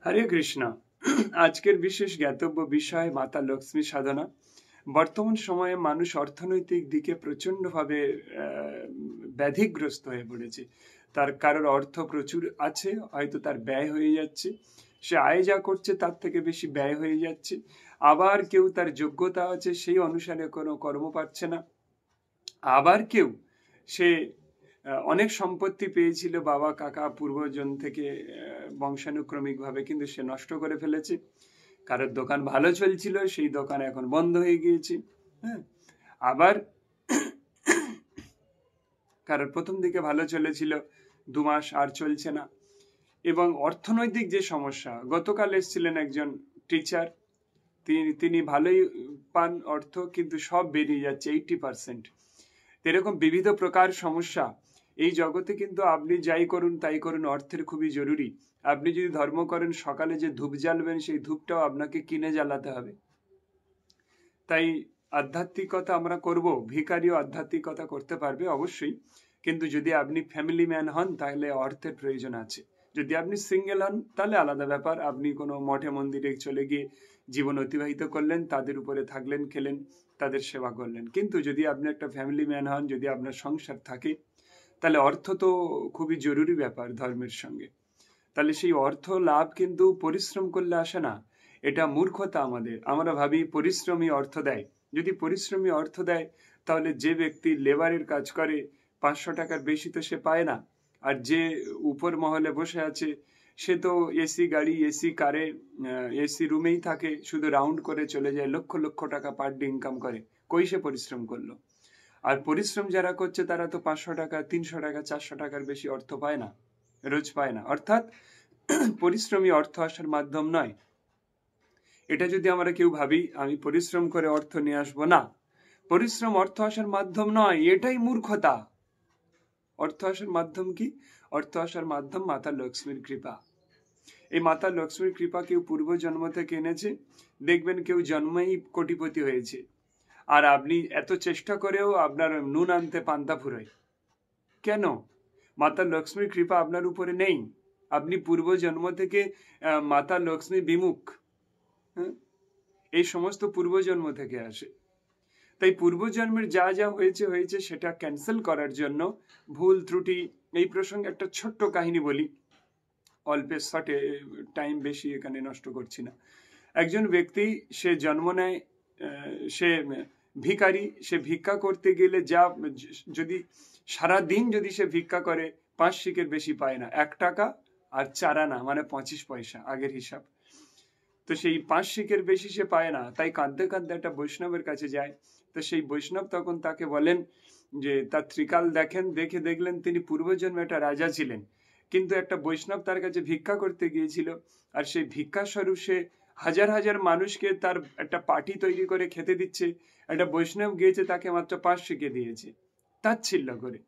হরে কৃষ্ণ। আজকের বিশেষ জ্ঞাতব্য বিষয় মাতা লক্ষ্মী সাধনা। বর্তমান সময়ে মানুষ অর্থনৈতিক দিকে প্রচন্ডভাবে ব্যাধিগ্রস্ত হয়ে পড়েছে। তার কারোর অর্থ প্রচুর আছে, হয়তো তার ব্যয় হয়ে যাচ্ছে, সে আয় যা করছে তার থেকে বেশি ব্যয় হয়ে যাচ্ছে। আবার কেউ তার যোগ্যতা আছে, সেই অনুসারে কোনো কর্ম পাচ্ছে না। আবার কেউ সে অনেক সম্পত্তি পেয়েছিল বাবা কাকা পূর্বজন থেকে বংশানুক্রমিক ভাবে, কিন্তু সে নষ্ট করে ফেলেছে। কারোর দোকান ভালো চলছিল, সেই দোকান এখন বন্ধ হয়ে গিয়েছে। হ্যাঁ, আবার কারোর প্রথম দিকে ভালো চলেছিল, 2 মাস আর চলছে না। এবং অর্থনৈতিক যে সমস্যা, গতকাল এসেছিলেন একজন টিচার, তিনি ভালোই পান অর্থ, কিন্তু সব বেরিয়ে যাচ্ছে 80%। এরকম বিবিধ প্রকার সমস্যা এই জগতে। কিন্তু আপনি যাই করুন তাই করুন, অর্থের খুবই জরুরি। আপনি যদি ধর্ম করেন, সকালে যে ধূপ জ্বালবেন সেই ধূপটাও আপনাকে কিনে জ্বালাতে হবে। তাই আধ্যাত্মিকতা আমরা করব, ভিখারিও আধ্যাত্মিকতা করতে পারবে অবশ্যই। কিন্তু যদি আপনি ফ্যামিলি ম্যান হন তাহলে অর্থের প্রয়োজন আছে। যদি আপনি সিঙ্গেল হন তাহলে আলাদা ব্যাপার, আপনি কোনো মঠে মন্দিরে চলে গিয়ে জীবন অতিবাহিত করলেন, তাদের উপরে থাকলেন, খেলেন, তাদের সেবা করলেন। কিন্তু যদি আপনি একটা ফ্যামিলি ম্যান হন, যদি আপনার সংসার থাকে, তাহলে অর্থ তো খুবই জরুরি ব্যাপার ধর্মের সঙ্গে। তাহলে সেই অর্থ লাভ কিন্তু পরিশ্রম করলে আসে না, এটা মূর্খতা আমাদের। আমরা ভাবি পরিশ্রমী অর্থ দেয়। যদি পরিশ্রমী অর্থ দেয়, তাহলে যে ব্যক্তি লেবারের কাজ করে 500 টাকার বেশি তো সে পায় না। আর যে উপর মহলে বসে আছে, সে তো এসি গাড়ি, এসি কারে, এসি রুমেই থাকে, শুধু রাউন্ড করে চলে যায়, লক্ষ লক্ষ টাকা পার ডে ইনকাম করে। কই সে পরিশ্রম করলো? আর পরিশ্রম যারা করছে তারা তো 500 টাকা, 300 টাকা, 400 টাকার বেশি অর্থ পায় না, রোজ পায় না। অর্থাৎ পরিশ্রমী অর্থ আসার মাধ্যম নয়। এটা যদি আমরা কেউ ভাবি আমি পরিশ্রম করে অর্থ নিয়ে আসবো, না, পরিশ্রম অর্থ আসার মাধ্যম নয়, এটাই মূর্খতা। অর্থ আসার মাধ্যম কি? অর্থ আসার মাধ্যম মাতা লক্ষ্মীর কৃপা। এই মাতা লক্ষ্মীর কৃপা কেউ পূর্ব জন্ম থেকে এনেছে। দেখবেন কেউ জন্মেই কোটিপতি হয়েছে, আর আপনি এত চেষ্টা করেও আপনার নুন আনতে পান্তা ফুরোয়। কেন? মাতা লক্ষ্মীর কৃপা আপনার উপরে নেই। আপনি পূর্ব জন্ম থেকে মাতা লক্ষ্মী বিমুখ। হ্যাঁ, এই সমস্ত পূর্বজন্ম থেকে আসে। তাই পূর্বজন্মের যা যা হয়েছে হয়েছে সেটা ক্যান্সেল করার জন্য ভুল ত্রুটি। এই প্রসঙ্গে একটা ছোট্ট কাহিনী বলি, অল্পের শর্টে, টাইম বেশি এখানে নষ্ট করছি না। একজন ব্যক্তি, সে জন্ম নেয়, সে ভিখারি। সে ভিক্ষা করতে গেলে যা, যদি সারাদিন যদি সে ভিক্ষা করে 5 শিকের বেশি পায় না, 1 টাকা আর 4 আনা মানে 25 পয়সা আগের হিসাব। তো সেই 5 শিকের বেশি সে পায় না। তাই কাঁদতে কাঁদতে একটা বৈষ্ণবের কাছে যায়। তো সেই বৈষ্ণব তখন তাকে বলেন যে তার ত্রিকাল দেখেন, দেখলেন তিনি পূর্বজন্মে একটা রাজা ছিলেন। কিন্তু একটা বৈষ্ণব তার কাছে ভিক্ষা করতে গিয়েছিল, আর সেই ভিক্ষা স্বরূপ সে হাজার হাজার মানুষকে তার একটা পার্টি তৈরি করে খেতে দিচ্ছে। একটা বৈষ্ণব গিয়েছে, তাকে মাত্র 5 শিকে দিয়েছে, তাচ্ছিল্য করে।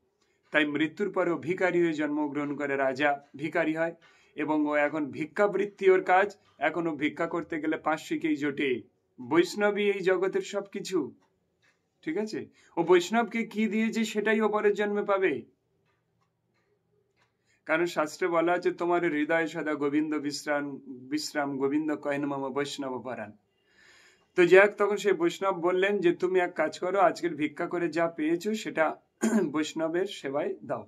তাই মৃত্যুর পরেও ভিখারি হয়ে জন্মগ্রহণ করে, রাজা ভিখারি হয়। এবং ও এখন ভিক্ষাবৃত্তি ওর কাজ। এখনো ভিক্ষা করতে গেলে 5 শিকেই জোটে। বৈষ্ণবই এই জগতের সবকিছু। ঠিক আছে, ও বৈষ্ণবকে কি দিয়েছে সেটাই ও পরের জন্মে পাবে। কারণ শাস্ত্রে বলা আছে, তোমার হৃদয় সদা গোবিন্দ বিশ্রাম বিশ্রাম, গোবিন্দ কয়েন মম বৈষ্ণব পরাণ। তো যাক, তখন সেই বৈষ্ণব বললেন যে তুমি এক কাজ করো, আজকের ভিক্ষা করে যা পেয়েছো সেটা বৈষ্ণবের সেবায় দাও।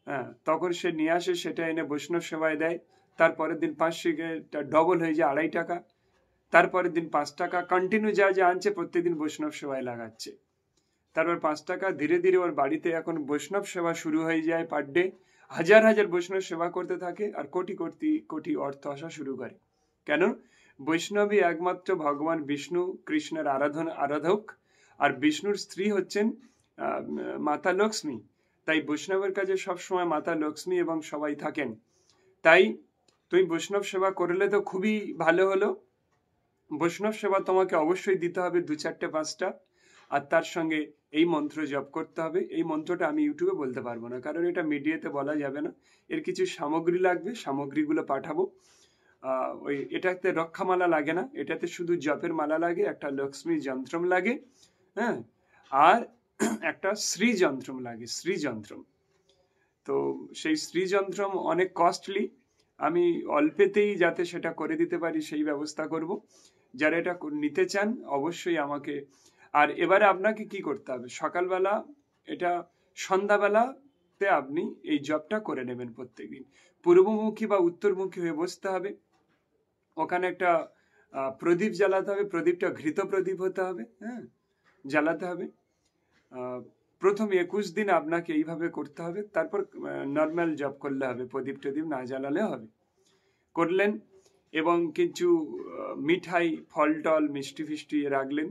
হ্যাঁ, তখন সে নিয়ে আসে, সেটা এনে বৈষ্ণব সেবায় দেয়। তারপরের দিন 5 শিকে ডবল হয়ে যায় 2.5 টাকা। তারপরের দিন 5 টাকা, কন্টিনিউ যা যা আনছে প্রত্যেকদিন বৈষ্ণব সেবায় লাগাচ্ছে। তারপর 5 টাকা, ধীরে ধীরে ওর বাড়িতে এখন বৈষ্ণব সেবা শুরু হয়ে যায়। পার ডে হাজার হাজার বৈষ্ণব সেবা করতে থাকে, আর কোটি কোটি কোটি অর্থ আসা শুরু করে। কেন? বৈষ্ণবই একমাত্র ভগবান বিষ্ণু কৃষ্ণের আরাধক, আর বিষ্ণুর স্ত্রী হচ্ছেন মাতা লক্ষ্মী। তাই বৈষ্ণবের কাছে সবসময় মাতা লক্ষ্মী এবং সবাই থাকেন। তাই তুমি বৈষ্ণব সেবা করলে তো খুবই ভালো হলো। বৈষ্ণব সেবা তোমাকে অবশ্যই দিতে হবে 2, 4, 5টা। আর তার সঙ্গে এই মন্ত্র জপ করতে হবে। এই মন্ত্রটা আমি ইউটিউবে বলতে পারবো না, কারণ এটা মিডিয়াতে বলা যাবে না। এর কিছু সামগ্রী লাগবে, সামগ্রীগুলো পাঠাবো। ওই এটাতে রক্ষামালা লাগে না, এটাতে শুধু জপের মালা লাগে, একটা লক্ষ্মী যন্ত্রম লাগে, হ্যাঁ, আর একটা শ্রী যন্ত্রম লাগে, শ্রী যন্ত্রম। তো সেই শ্রী যন্ত্রম অনেক কস্টলি। আমি অল্পেতেই যাতে সেটা করে দিতে পারি সেই ব্যবস্থা করব। যারা এটা নিতে চান অবশ্যই আমাকে। আর এবারে আপনাকে কি করতে হবে, সকালবেলা এটা সন্ধ্যাবেলাতে আপনি এই জবটা করে নেবেন প্রত্যেকদিন। পূর্বমুখী বা উত্তরমুখী হয়ে বসতে হবে, ওখানে একটা প্রদীপ জ্বালাতে হবে, প্রদীপটা ঘৃত প্রদীপ হতে হবে, হ্যাঁ, জ্বালাতে হবে। প্রথম 21 দিন আপনাকে এইভাবে করতে হবে, তারপর নর্মাল জব করলে হবে, প্রদীপ টদীপ না জ্বালালে হবে। করলেন এবং কিছু মিঠাই ফল টল মিষ্টি ফিষ্টি রাখলেন,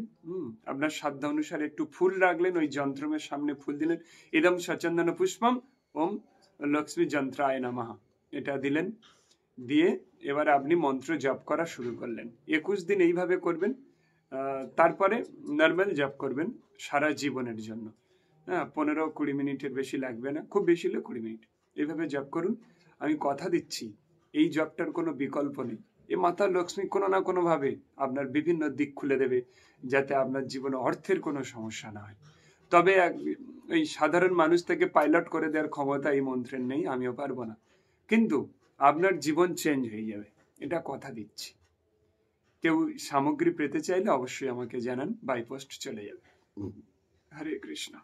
আপনার সাধ্য অনুসারে একটু ফুল রাখলেন, ওই যন্ত্রমের সামনে ফুল দিলেন, ইদম সচন্দন পুষ্পম ওম লক্ষ্মী যন্ত্রায় নমঃ, এটা দিলেন। দিয়ে এবার আপনি মন্ত্র জপ করা শুরু করলেন। 21 দিন এইভাবে করবেন, তারপরে নর্মাল জপ করবেন সারা জীবনের জন্য। হ্যাঁ, 15-20 মিনিটের বেশি লাগবে না, খুব বেশি হলে 20 মিনিট। এইভাবে জপ করুন। আমি কথা দিচ্ছি এই জপটার কোনো বিকল্প নেই। এ মাতা লক্ষ্মী কোনো না কোনো ভাবে আপনার বিভিন্ন দিক খুলে দেবে, যাতে আপনার জীবনে অর্থের কোনো সমস্যা না হয়। তবে এই সাধারণ মানুষ থেকে পাইলট করে দেওয়ার ক্ষমতা এই মন্ত্রের নেই, আমিও পারবো না, কিন্তু আপনার জীবন চেঞ্জ হয়ে যাবে, এটা কথা দিচ্ছি। কেউ সামগ্রী পেতে চাইলে অবশ্যই আমাকে জানান, বাই পোস্ট চলে যাবে। হরে কৃষ্ণ।